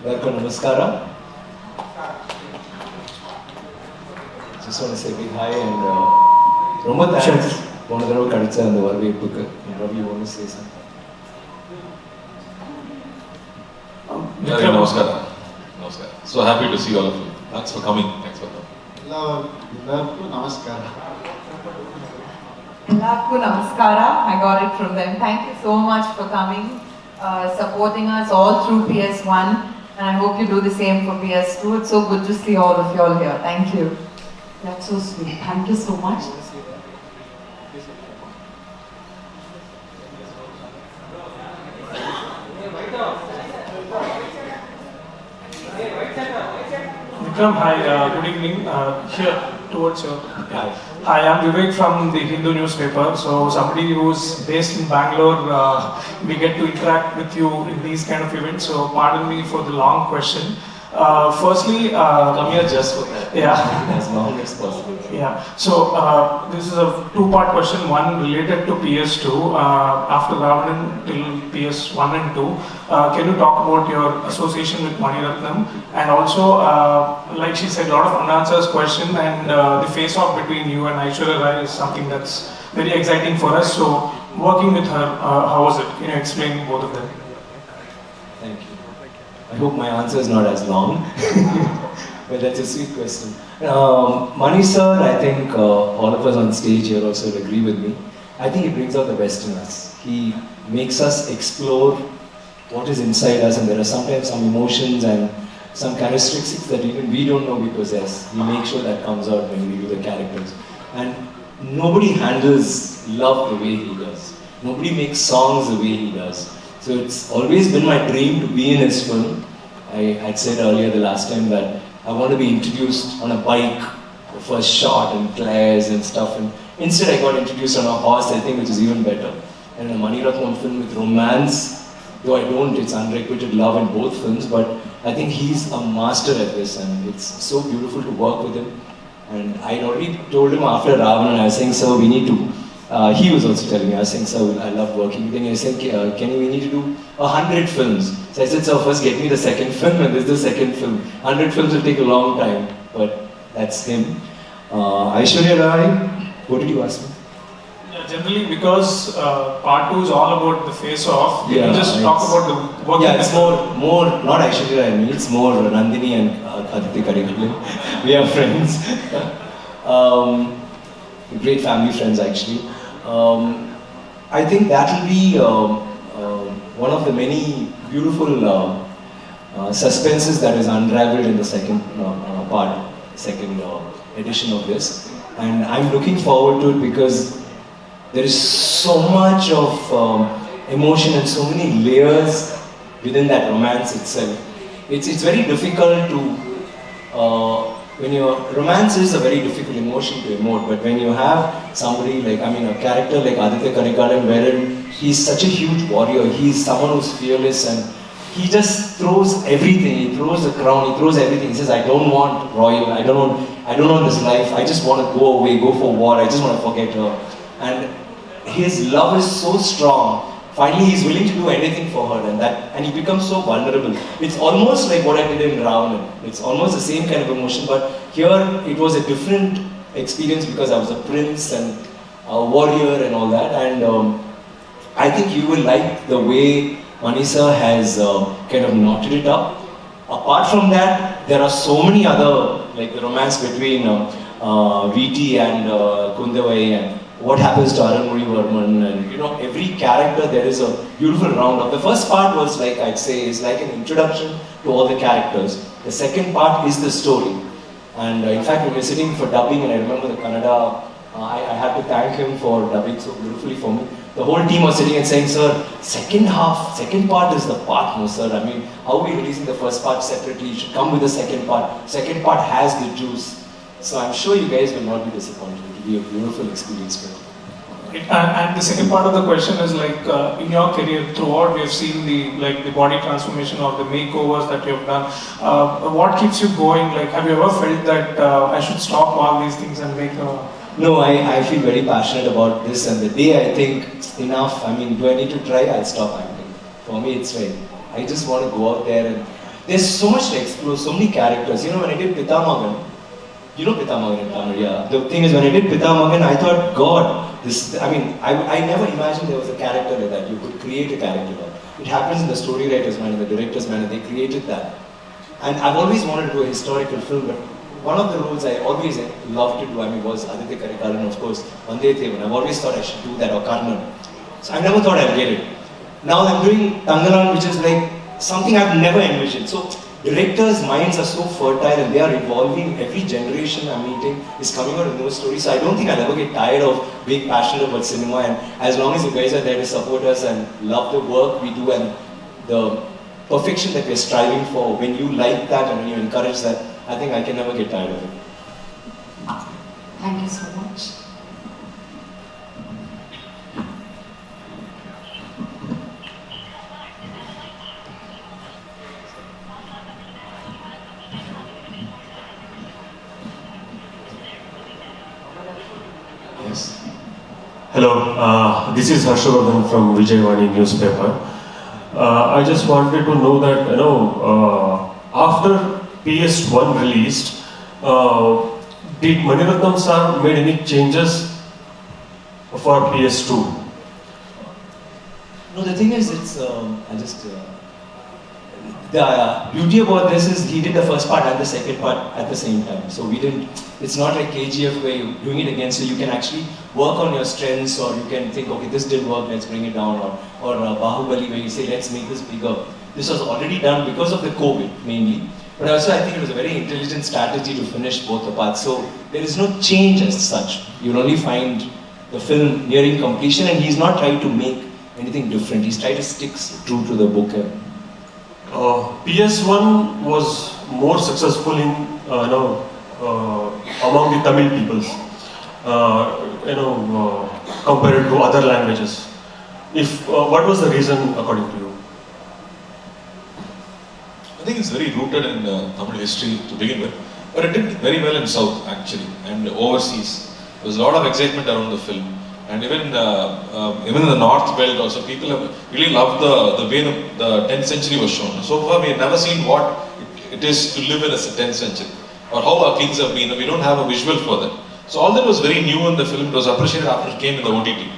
Welcome, Namaskara. Just want to say big hi and Romba thanks. One of the Karthi and the Ravi book. Ravi, you want to say something? Vikram, Namaskara. Namaskara. So happy to see all of you. Thanks for coming. Thanks for coming. Hello, Namaskara. Hello, Namaskara. I got it from them. Thank you so much for coming, supporting us all through PS1, and I hope you do the same for PS2. It's so good to see all of you all here. Thank you. That's so sweet. Thank you so much. Vikram, hi, good evening. Here towards you. Hi, I'm Vivek from the Hindu newspaper. So somebody who's based in Bangalore, we get to interact with you in these kind of events. So pardon me for the long question. Firstly, Come here just for that. Yeah. As long as possible. Yeah. So this is a two-part question. One related to PS2. After Ravanan till PS1 and 2, can you talk about your association with Maniratnam? And also, like she said, a lot of unanswered question, and the face-off between you and Aishwarya Rai is something that's very exciting for us. So working with her, how was it? Can you explain both of them? Thank you. I hope my answer is not as long, but that's a sweet question. Mani sir, I think all of us on stage here also will agree with me. I think he brings out the best in us. He makes us explore what is inside us, and there are sometimes some emotions and some characteristics that even we don't know we possess. We make sure that comes out when we do the characters. And nobody handles love the way he does. Nobody makes songs the way he does. So it's always been my dream to be in his film. I'd said earlier the last time that I want to be introduced on a bike, the first shot and glares and stuff. And instead I got introduced on a horse, I think, which is even better. And a Mani Ratnam film with romance, though I don't, it's unrequited love in both films, but I think he's a master at this, and it's so beautiful to work with him. And I'd already told him after Ravanan, I was saying, sir, we need to, he was also telling me, I was saying, sir, I love working with him. He was saying, we need to do 100 films. So I said, sir, first get me the second film, and this is the second film. 100 films will take a long time, but that's him. Aishwarya Rai, what did you ask me? Yeah, generally, because part 2 is all about the face-off, you Yeah, just talk about the working. Yeah, it's more not Aishwarya Rai and me, it's more Nandini and Karthi. We are friends. Great family friends, actually. I think that will be one of the many beautiful suspenses that is unraveled in the second second edition of this. And I'm looking forward to it because there is so much of emotion and so many layers within that romance itself. It's very difficult to romance is a very difficult emotion to emote, but when you have somebody like, a character like Aditya Karikalan, wherein he's such a huge warrior, he's someone who's fearless, and he just throws everything. He throws the crown, he throws everything. He says, I don't want royal, I don't want this life, I just want to go away, go for war, I just want to forget her. And his love is so strong. Finally, he's willing to do anything for her, and he becomes so vulnerable. It's almost like what I did in Ravanan. It's almost the same kind of emotion, but here it was a different experience because I was a prince and a warrior and all that. And I think you will like the way Manisa has kind of knotted it up. Apart from that, there are so many other, like the romance between VT and Kundavai, and what happens to Aranmozhi Varman, and every character there is a beautiful round-up. The first part was like, I'd say, is like an introduction to all the characters. The second part is the story. And in fact, when we were sitting for dubbing, and I remember the Kannada, I had to thank him for dubbing so beautifully for me. The whole team was sitting and saying, sir, second part is the part, no sir. How are we releasing the first part separately? You should come with the second part. Second part has the juice. So I'm sure you guys will not be disappointed. It will be a beautiful experience for you. And the second part of the question is like, in your career throughout, we have seen the body transformation or the makeovers that you have done. What keeps you going? Like, have you ever felt that I should stop all these things and make a... No, I feel very passionate about this, and the day I think enough, do I need to try? I'll stop acting. For me, it's right. I just want to go out there and there's so much to explore, so many characters. You know, when I did Pitamagan, you know Pitamagan in Tamil, yeah. The thing is, when I did Pitamagan, I thought, God, I never imagined there was a character like that. You could create a character like that. It happens in the story writer's mind, in the director's mind, and they created that. And I've always wanted to do a historical film, but one of the roles I always loved to do, was Aditya Karikalan, of course, Vande Thevan. I've always thought I should do that, or Karnan. So I never thought I'd get it. Now I'm doing Tangalan, which is like something I've never envisioned. So directors' minds are so fertile and they are evolving. Every generation I'm meeting is coming out with new stories. So I don't think I'll ever get tired of being passionate about cinema. And as long as you guys are there to support us and love the work we do and the perfection that we're striving for, when you like that and when you encourage that, I think I can never get tired of it. Thank you so much. Yes. Hello, this is Harshavardhan from Vijayawani newspaper. I just wanted to know that, after PS1 released, did Maniratnam sir made any changes for PS2? No, the thing is, it's, the beauty about this is he did the first part and the second part at the same time. So it's not like KGF where you're doing it again, so you can actually work on your strengths, or you can think, okay, this didn't work, let's bring it down, or Bahubali where you say, let's make this bigger. This was already done because of the COVID mainly. But also I think it was a very intelligent strategy to finish both the parts. So there is no change as such. You'll only find the film nearing completion, and he's not trying to make anything different. He's trying to stick true to the book. PS1 was more successful in among the Tamil peoples, compared to other languages. What was the reason according to you? I think it's very rooted in Tamil history to begin with, but it did very well in South actually and overseas. There was a lot of excitement around the film, and even in the North belt also, people have really loved the way the 10th century was shown. So far, we have never seen what it is to live in a 10th century, or how our kings have been. We don't have a visual for that. So all that was very new in the film. It was appreciated after it came in the OTT.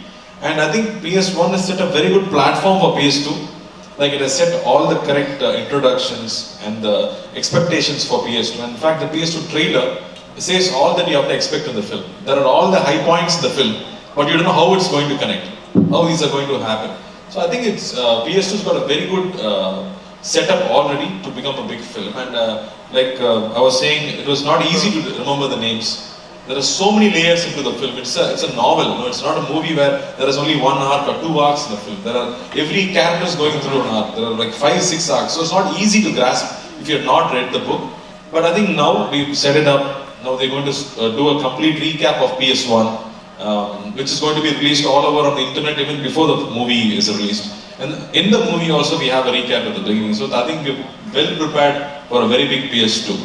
And I think PS1 has set a very good platform for PS2. Like, it has set all the correct introductions and the expectations for PS2. And in fact, the PS2 trailer says all that you have to expect in the film. There are all the high points in the film, but you don't know how it's going to connect, how these are going to happen. So I think it's PS2's got a very good setup already to become a big film. And I was saying, it was not easy to remember the names. There are so many layers into the film. It's a novel. It's not a movie where there is only one arc or two arcs in the film. Every character is going through an arc. There are like 5-6 arcs. So it's not easy to grasp if you have not read the book. But I think now we've set it up. Now they're going to do a complete recap of PS1, which is going to be released all over on the internet even before the movie is released. And in the movie also we have a recap at the beginning. So I think we're well prepared for a very big PS2.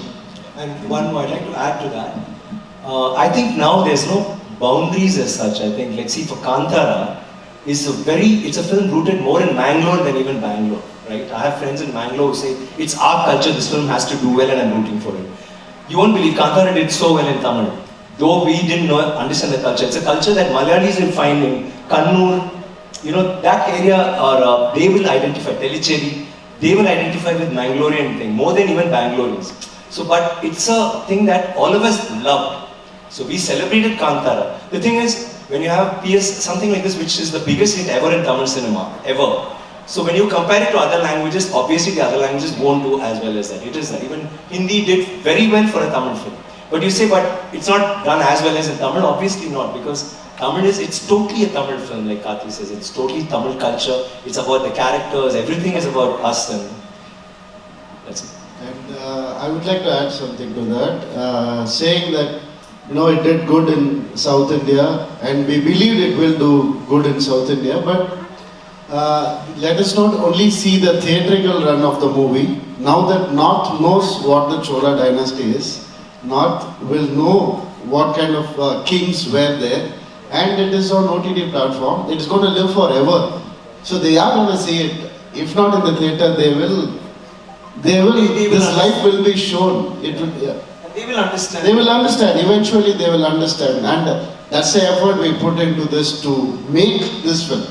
And one more, I'd like to add to that. I think now there's no boundaries as such. I think, let's see, for Kantara, it's a film rooted more in Bangalore than even Bangalore, right? I have friends in Bangalore who say, it's our culture, this film has to do well and I'm rooting for it. You won't believe, Kantara did so well in Tamil. Though we didn't understand the culture. It's a culture that Malayalis will find in Kannur, that area, or they will identify, Tellicherry, they will identify with Mangalorean thing, more than even Bangaloreans. So, but it's a thing that all of us love. So we celebrated Kantara. The thing is, when you have something like this, which is the biggest hit ever in Tamil cinema, ever. So when you compare it to other languages, obviously the other languages won't do as well as that. It is that. Even Hindi did very well for a Tamil film. But you say, but it's not done as well as in Tamil? Obviously not, because Tamil it's totally a Tamil film, like Karthi says. It's totally Tamil culture. It's about the characters. Everything is about us, and that's it. And I would like to add something to that, saying that it did good in South India, and we believe it will do good in South India, but let us not only see the theatrical run of the movie. Now that North knows what the Chola dynasty is, North will know what kind of kings were there, and it is on OTT platform. It is going to live forever. So they are going to see it. If not in the theatre, they will This life will be shown. It will, yeah. And they will understand. They will understand. Eventually, they will understand, and that's the effort we put into this to make this film.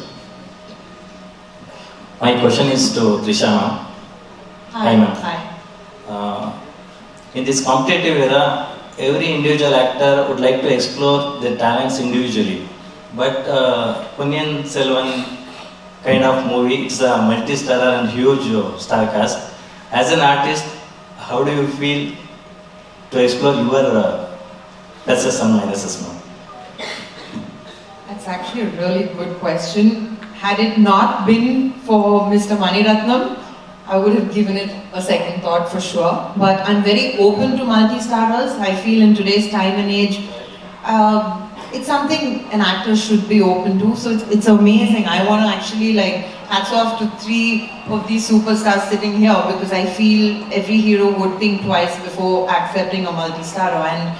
My question is to Trisha ma'am. Hi, ma'am. Hi. In this competitive era, every individual actor would like to explore their talents individually. But Ponniyin Selvan kind of movie, it's a multi-starrer and huge star cast. As an artist, how do you feel to explore your pluses and minuses, ma'am? That's actually a really good question. Had it not been for Mr. Maniratnam, I would have given it a second thought for sure. But I'm very open to multi-starrers. I feel in today's time and age, it's something an actor should be open to. So it's amazing. I want to actually hats off to 3 of these superstars sitting here, because I feel every hero would think twice before accepting a multi-starrer. And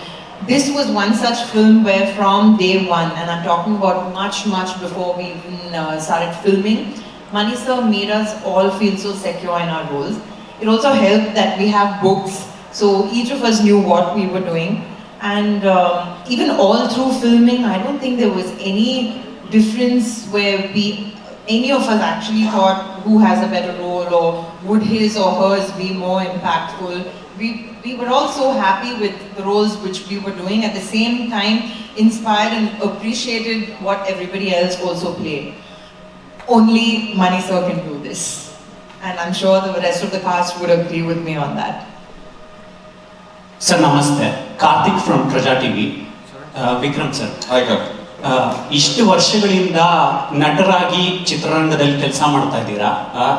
this was one such film where from day one, and I'm talking about much before we even started filming, Mani sir made us all feel so secure in our roles. It also helped that we have books, so each of us knew what we were doing. And even all through filming, I don't think there was any difference where any of us actually thought who has a better role or would his or hers be more impactful. We were all so happy with the roles which we were doing, at the same time inspired and appreciated what everybody else also played. Only Mani sir can do this. And I'm sure the rest of the cast would agree with me on that. Sir, namaste. Karthi from Trisha TV. Vikram sir. Hi, Karthi. ಇಷ್ಟು ವರ್ಷಗಳಿಂದ ನಟರಾಗಿ ಚಿತ್ರರಂಗದಲ್ಲಿ ಕೆಲಸ ಮಾಡ್ತಾ ಇದ್ದೀರಾ.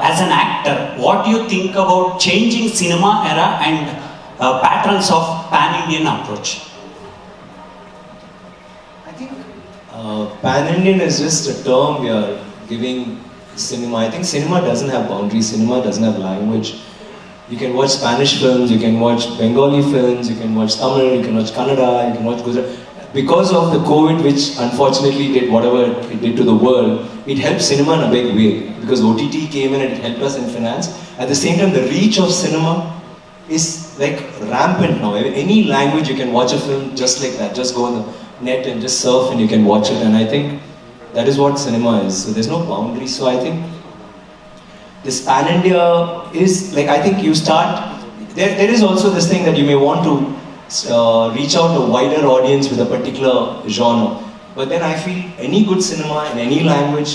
As an actor, what you think about changing cinema era and patterns of pan Indian approach? I think pan-Indian is just a term we are giving cinema. I think cinema doesn't have boundaries, cinema doesn't have language. You can watch Spanish films, you can watch Bengali films, you can watch Tamil, you can watch Kannada, you can watch Gujarati. Because of the COVID, which unfortunately did whatever it did to the world, it helped cinema in a big way. Because OTT came in and it helped us in finance. At the same time, the reach of cinema is like rampant now. Any language you can watch a film just like that. Just go on the net and just surf and you can watch it. And I think that is what cinema is. So there's no boundaries. So I think this pan-India is like, I think you start, there is also this thing that you may want to reach out to a wider audience with a particular genre. But then I feel any good cinema in any language,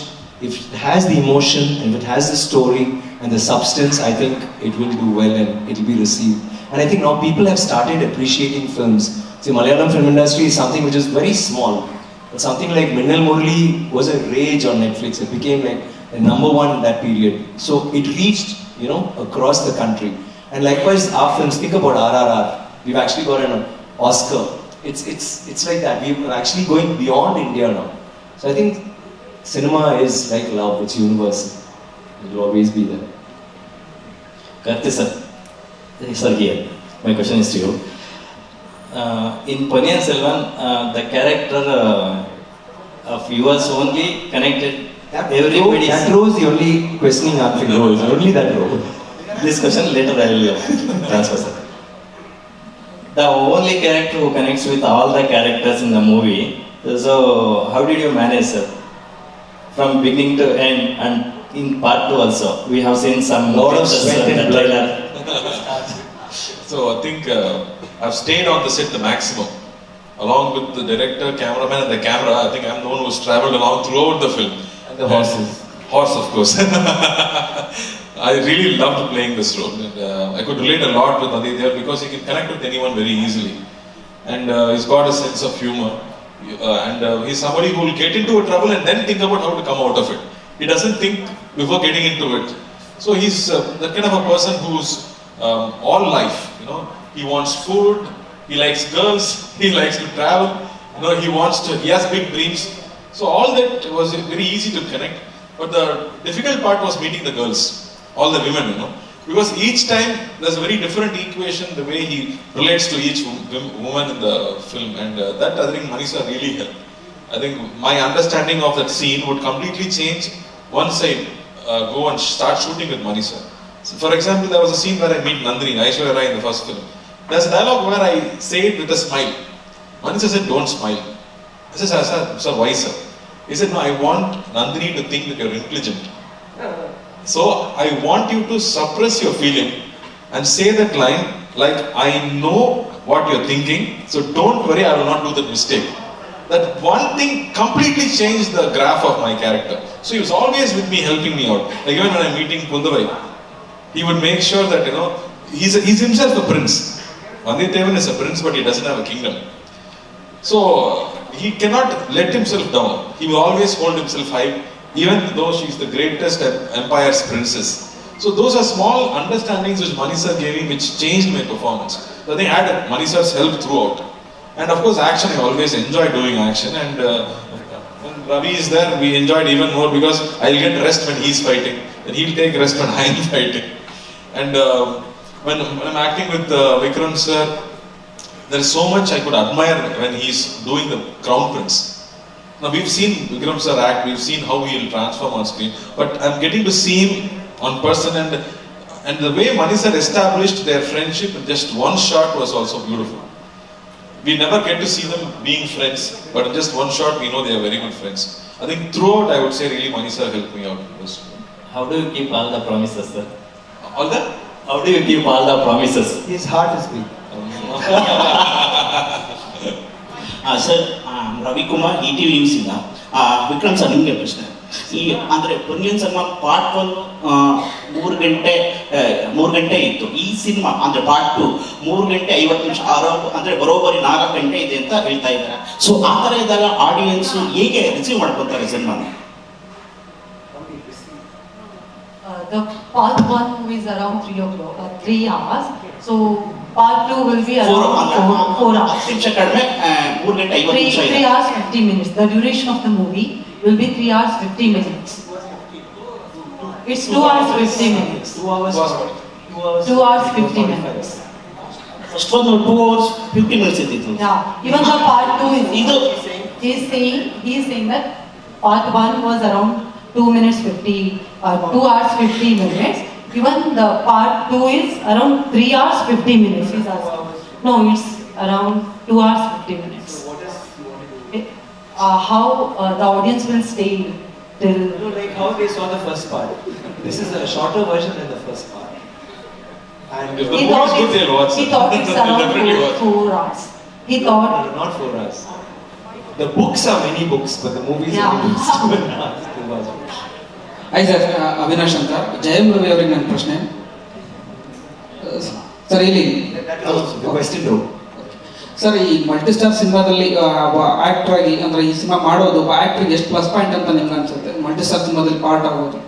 if it has the emotion and if it has the story and the substance, I think it will do well and it will be received. And I think now people have started appreciating films. See, Malayalam film industry is something which is very small. But something like Minnal Murali was a rage on Netflix. It became like the #1 that period. So it reached, across the country. And likewise, our films, think about RRR. We've actually got an Oscar. It's like that. We're actually going beyond India now. So I think cinema is like love. It's universal. It will always be there. Karthi sir. Sir here. My question is to you. In Ponniyin Selvan, the character of yours only connected everybody. That row is the only questioning answering row. Only that row. This question later I will transfer, sir. The only character who connects with all the characters in the movie. So how did you manage, sir? From beginning to end, and in part 2 also, we have seen some lot of sweat and blood. So I think I've stayed on the set the maximum. Along with the director, cameraman and the camera, I think I'm the one who's travelled along throughout the film. And the horses. Horse, of course. I really loved playing this role. And, I could relate a lot with Aditya because he can connect with anyone very easily. And he's got a sense of humor. And he's somebody who will get into a trouble and then think about how to come out of it. He doesn't think before getting into it. So he's that kind of a person who's all life. He wants food, he likes girls, he likes to travel. He has big dreams. So all that was very easy to connect. But the difficult part was meeting the girls. All the women, because each time there's a very different equation the way he relates to each woman in the film, and that I think Mani sir really helped. I think my understanding of that scene would completely change once I go and start shooting with Mani sir. So for example, there was a scene where I meet Nandini, Aishwarya Rai in the first film. There's a dialogue where I say it with a smile. Manisha said, don't smile. I said, sir, why sir? He said, no, I want Nandini to think that you're intelligent. So I want you to suppress your feeling and say that line like, I know what you're thinking, so don't worry, I will not do that mistake. That one thing completely changed the graph of my character. So he was always with me, helping me out. Like even when I'm meeting Kundavai, he would make sure that, he's himself a prince. Vandiyathevan is a prince, but he doesn't have a kingdom. So he cannot let himself down. He will always hold himself high, even though she's the greatest empire's princess. So those are small understandings which Manisha gave me, which changed my performance. So they had Manisha's help throughout. And of course action, I always enjoy doing action, and when Ravi is there, we enjoyed even more because I'll get rest when he's fighting, and he'll take rest when I'm fighting. And when I'm acting with Vikram sir, there is so much I could admire when he's doing the Crown Prince. Now we've seen Vikram sir act, we've seen how he will transform on screen, but I'm getting to see him on person, and the way Manisha established their friendship in just one shot was also beautiful. We never get to see them being friends, but in just one shot we know they are very good friends. I think throughout I would say really Manisha helped me out. How do you keep all the promises, sir? All that? How do you keep all the promises? His heart is big. Sir Ravikumar ETV news ಇಂದ Vikram sir ನಿಮಗೆ ಪ್ರಶ್ನೆ ಅಂದರೆ Ponniyin Selvan part 1 3 ಗಂಟೆ ಇತ್ತು. ಈ cinema ಅಂದರೆ part 2 3 ಗಂಟೆ 50 ನಿಮಿಷ ಅಂದರೆ ಬರೋಬ್ಬರಿ 4 ಗಂಟೆ ಇದೆ ಅಂತ ಹೇಳ್ತಾ ಇದ್ದಾರೆ. ಸೊ ಆ ಥರ ಇದ್ದಾಗ ಆಡಿಯನ್ಸ್ ಹೇಗೆ ರಿಸೀವ್ ಮಾಡ್ಕೊತಾರೆ ಸಿನಿಮಾನ? The part 1 is around 3 hours. So part 2 will be around 4 hours. 3 hours 50 minutes. The duration of the movie will be 3 hours 50 minutes. It's 2 hours 50 minutes. 2 hours 50 minutes. First one 2 hours 50 minutes is it? Yeah. Even the part 2 is. He is saying that part 1 was around 2 minutes 2 hours 50 minutes. Even the part 2 is around 3 hours 50 minutes. He's asking. No, it's around 2 hours 50 minutes. How the audience will stay till. Like how they saw the first part. This is a shorter version than the first part. And if the movie is good, they'll watch it. He thought it's around 4 hours. He thought. No, not 4 hours. The books are many books, but the movies are just 2 hours. Hi sir, Avinash ಅಂತ ಜಯಂ ರವಿ ಅವರಿಗೆ ನನ್ನ ಪ್ರಶ್ನೆ sir. ಇಲ್ಲಿ sir, ಈ multistar ಸಿನಿಮಾದಲ್ಲಿ actor ಆಗಿ ಅಂದ್ರೆ ಈ ಸಿನಿಮಾ ಮಾಡೋದು ಆಕ್ಟರ್ಗೆ ಎಷ್ಟು ಪ್ಲಸ್ ಪಾಯಿಂಟ್ ಅಂತ ನಿಮ್ಗೆ ಅನ್ಸುತ್ತೆ? ಮಲ್ಟಿಸ್ಟಾರ್ ಸಿನಿಮಾದಲ್ಲಿ ಪಾರ್ಟ್ ಆಗೋದು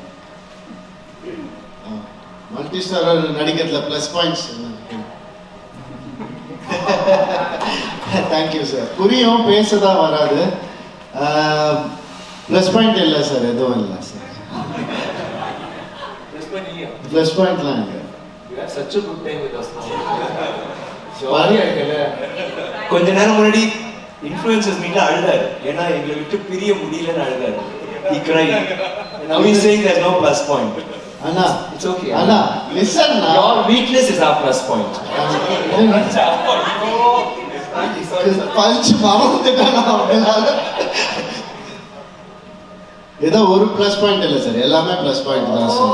மல்டிஸ்டார் நடிக்கிறதுல ப்ளஸ் பாயிண்ட்ஸ் தேங்க்யூ சார். புரியும், பேசதான் வராது. ப்ளஸ் பாயிண்ட் இல்லை சார், எதுவும் இல்லை சார். ப்ளஸ் பாயிண்ட்லாம் இல்லை. கொஞ்ச நேரம் முன்னாடி இன்ஃப்ளூயன்சர்ஸ் மீட்ல அழுதாரு, ஏன்னா எங்களை விட்டு பிரிய முடியலன்னு அழுதாரு. He cried. Now he's saying there's no plus point. Anna, it's okay. Anna, listen now. Your weakness is our plus point. பல்ச்சு மறந்துட்டானா அப்படினால ஏதோ ஒரு ப்ளஸ் பாயிண்ட் இல்லை சார், எல்லாமே ப்ளஸ் பாயிண்ட் தான் சார்.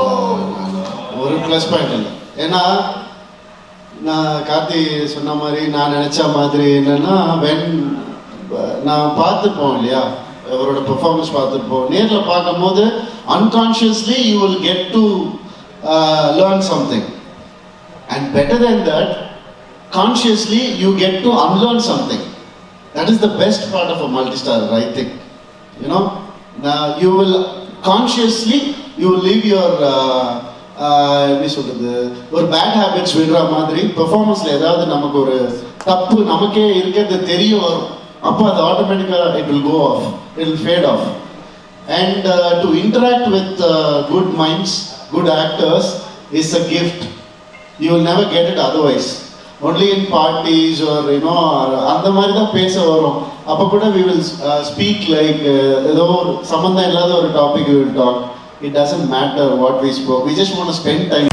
ஒரு ப்ளஸ் பாயிண்ட் இல்லை. ஏன்னா நான் கார்த்தி சொன்ன மாதிரி நான் நினச்ச மாதிரி என்னன்னா, நான் பார்த்துப்போம் இல்லையா, அவரோட பெர்ஃபார்மன்ஸ் பார்த்துருப்போம். நேரில் பார்க்கும்போது unconsciously you will get to learn something, and better than that, consciously you get to unlearn something. That is the best part of a multi-star, I think. You know, now you will consciously you will leave your எப்படி சொல்றது, ஒரு bad habits விடுற மாதிரி பெர்ஃபார்மன்ஸ்ல ஏதாவது நமக்கு ஒரு தப்பு நமக்கே இருக்கிறது தெரிய வரும். அப்போ அது ஆட்டோமேட்டிக்காக it will go off, it will fade off. And to interact with good minds, good actors is a gift. You will never get it otherwise. Only in parties or அந்த மாதிரி தான் பேச வரும். அப்போ கூட we will speak like ஏதோ சம்பந்தம் இல்லாத ஒரு topic we will talk. It doesn't matter what we spoke. We just want to spend time.